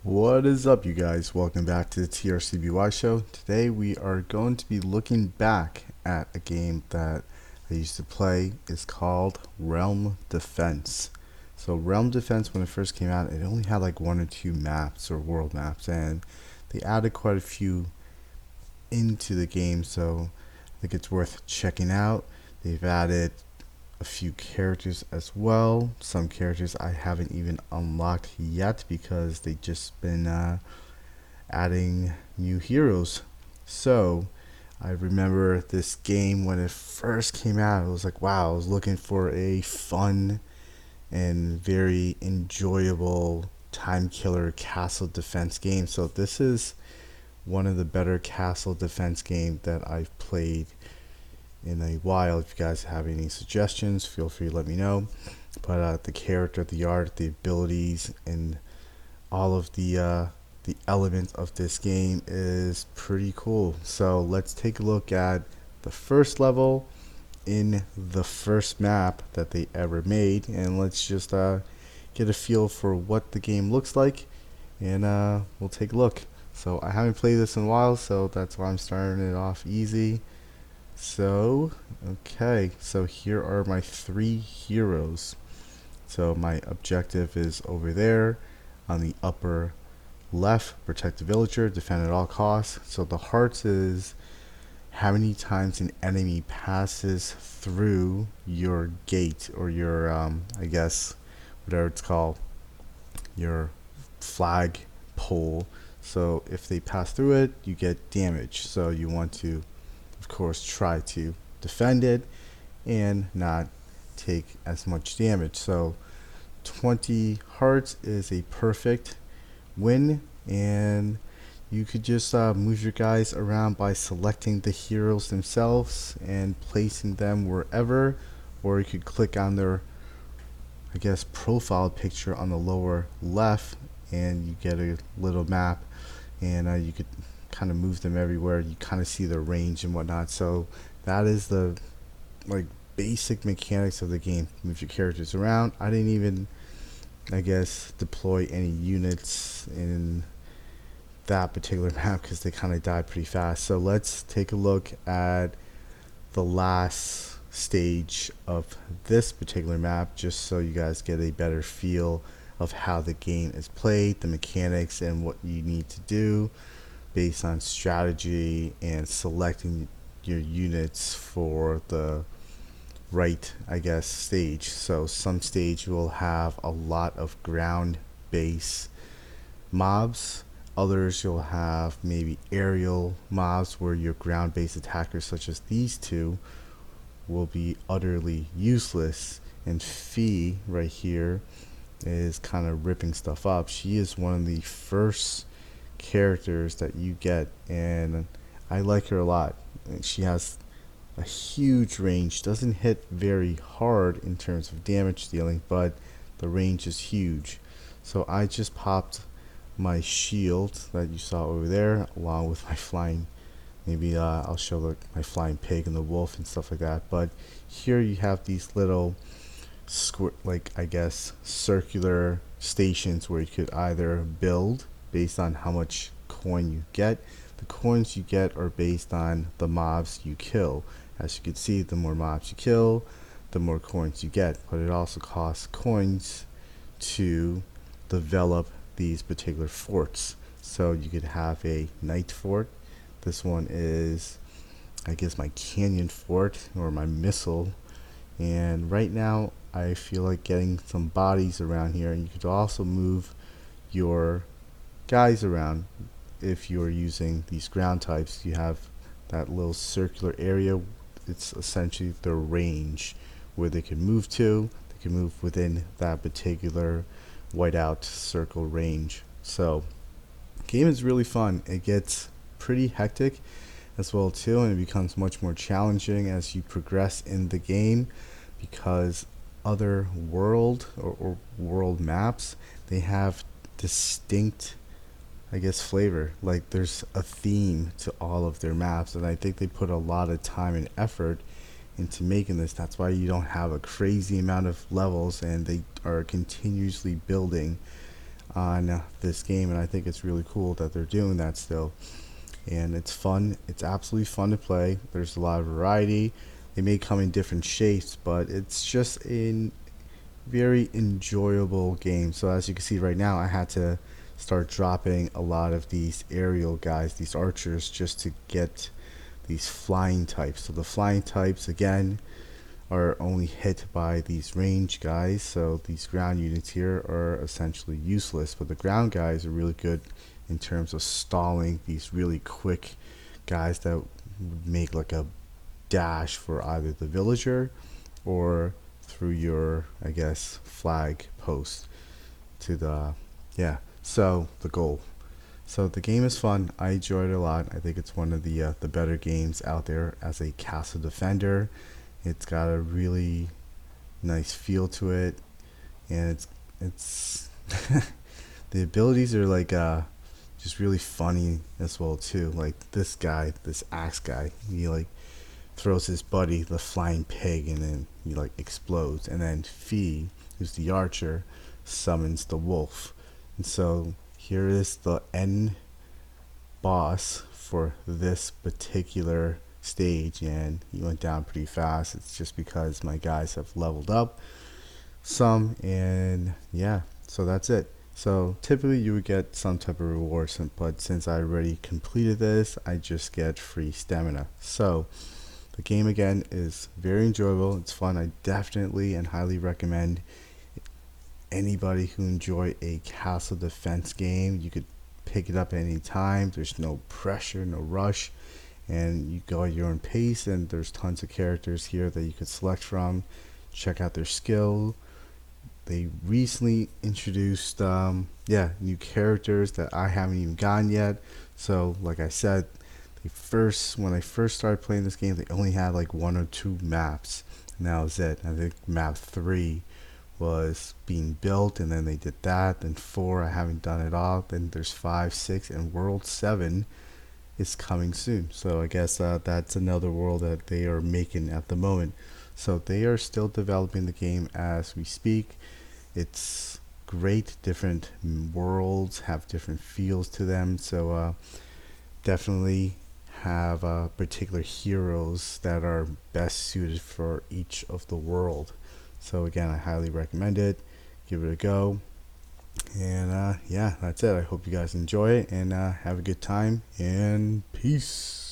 What is up, you guys? Welcome back to the TRCBY show. Today we are going to be looking back at a game that I used to play. It's called Realm Defense. So Realm Defense, when it first came out, it only had like one or two maps or world maps, and they added quite a few into the game, so I think it's worth checking out. They've added a few characters as well. Some characters I haven't even unlocked yet because they just been adding new heroes. So I remember this game when it first came out. It was like, wow, I was looking for a fun and very enjoyable time killer castle defense game. So this is one of the better castle defense games that I've played in a while. If you guys have any suggestions, feel free to let me know. But the character, the art, the abilities, and all of the elements of this game is pretty cool. So let's take a look at the first level in the first map that they ever made, and let's just get a feel for what the game looks like, and we'll take a look. So I haven't played this in a while, so that's why I'm starting it off easy. So, okay, so here are my three heroes. So my objective is over there on the upper left, protect the villager, defend at all costs. So the hearts is how many times an enemy passes through your gate or your, I guess, whatever it's called, your flag pole. So if they pass through it, you get damage. So you want to, of course, try to defend it and not take as much damage. So 20 hearts is a perfect win, and you could just move your guys around by selecting the heroes themselves and placing them wherever, or you could click on their, I guess, profile picture on the lower left and you get a little map, and you could kind of move them everywhere. You kind of see the range and whatnot. So that is the like basic mechanics of the game. Move your characters around. I didn't even, I guess, deploy any units in that particular map because they kind of died pretty fast. So let's take a look at the last stage of this particular map, just so you guys get a better feel of how the game is played, the mechanics, and what you need to do based on strategy and selecting your units for the right, I guess, stage. So some stage will have a lot of ground base mobs. Others you'll have maybe aerial mobs where your ground based attackers such as these two will be utterly useless. And Fee right here is kind of ripping stuff up. She is one of the first characters that you get, and I like her a lot. She has a huge range, doesn't hit very hard in terms of damage dealing, but the range is huge. So I just popped my shield that you saw over there along with my flying, maybe I'll show my flying pig and the wolf and stuff like that. But here you have these little like, I guess, circular stations where you could either build based on how much coin you get. The coins you get are based on the mobs you kill. As you can see, the more mobs you kill, the more coins you get. But it also costs coins to develop these particular forts. So you could have a night fort. This one is, I guess, my canyon fort or my missile. And right now I feel like getting some bodies around here, and you could also move your guys around. If you're using these ground types, you have that little circular area. It's essentially their range where they can move to. They can move within that particular whiteout circle range. So game is really fun. It gets pretty hectic as well too, and it becomes much more challenging as you progress in the game, because other or world maps, they have distinct, I guess, flavor. Like there's a theme to all of their maps, and I think they put a lot of time and effort into making this. That's why you don't have a crazy amount of levels, and they are continuously building on this game, and I think it's really cool that they're doing that still. And it's fun. It's absolutely fun to play. There's a lot of variety. They may come in different shapes, but it's just a very enjoyable game. So as you can see right now, I had to start dropping a lot of these aerial guys, these archers, just to get these flying types. So the flying types, again, are only hit by these range guys, so these ground units here are essentially useless, but the ground guys are really good in terms of stalling these really quick guys that would make like a dash for either the villager or through your, I guess, flag post to the, yeah, so the goal. So the game is fun. I enjoyed it a lot. I think it's one of the better games out there as a castle defender. It's got a really nice feel to it, and it's the abilities are like just really funny as well too. Like this guy, this axe guy, he like throws his buddy the flying pig, and then he like explodes, and then Fee, who's the archer, summons the wolf, and so here is the end boss for this particular stage, and he went down pretty fast. It's just because my guys have leveled up some, and yeah, so that's it. So typically you would get some type of reward, but since I already completed this, I just get free stamina. So the game again is very enjoyable. It's fun. I definitely and highly recommend anybody who enjoy a castle defense game. You could pick it up at any time. There's no pressure, no rush, and you go at your own pace, and there's tons of characters here that you could select from. Check out their skill. They recently introduced new characters that I haven't even gotten yet. So like I said, when I first started playing this game, they only had like 1 or 2 maps, and that was it. I think map 3 was being built, and then they did that. Then 4, I haven't done it all. Then there's 5, 6, and World 7 is coming soon. So I guess that's another world that they are making at the moment. So they are still developing the game as we speak. It's great. Different worlds have different feels to them. So definitely have particular heroes that are best suited for each of the world. So again, I highly recommend it. Give it a go. And yeah, that's it. I hope you guys enjoy it, and have a good time, and peace.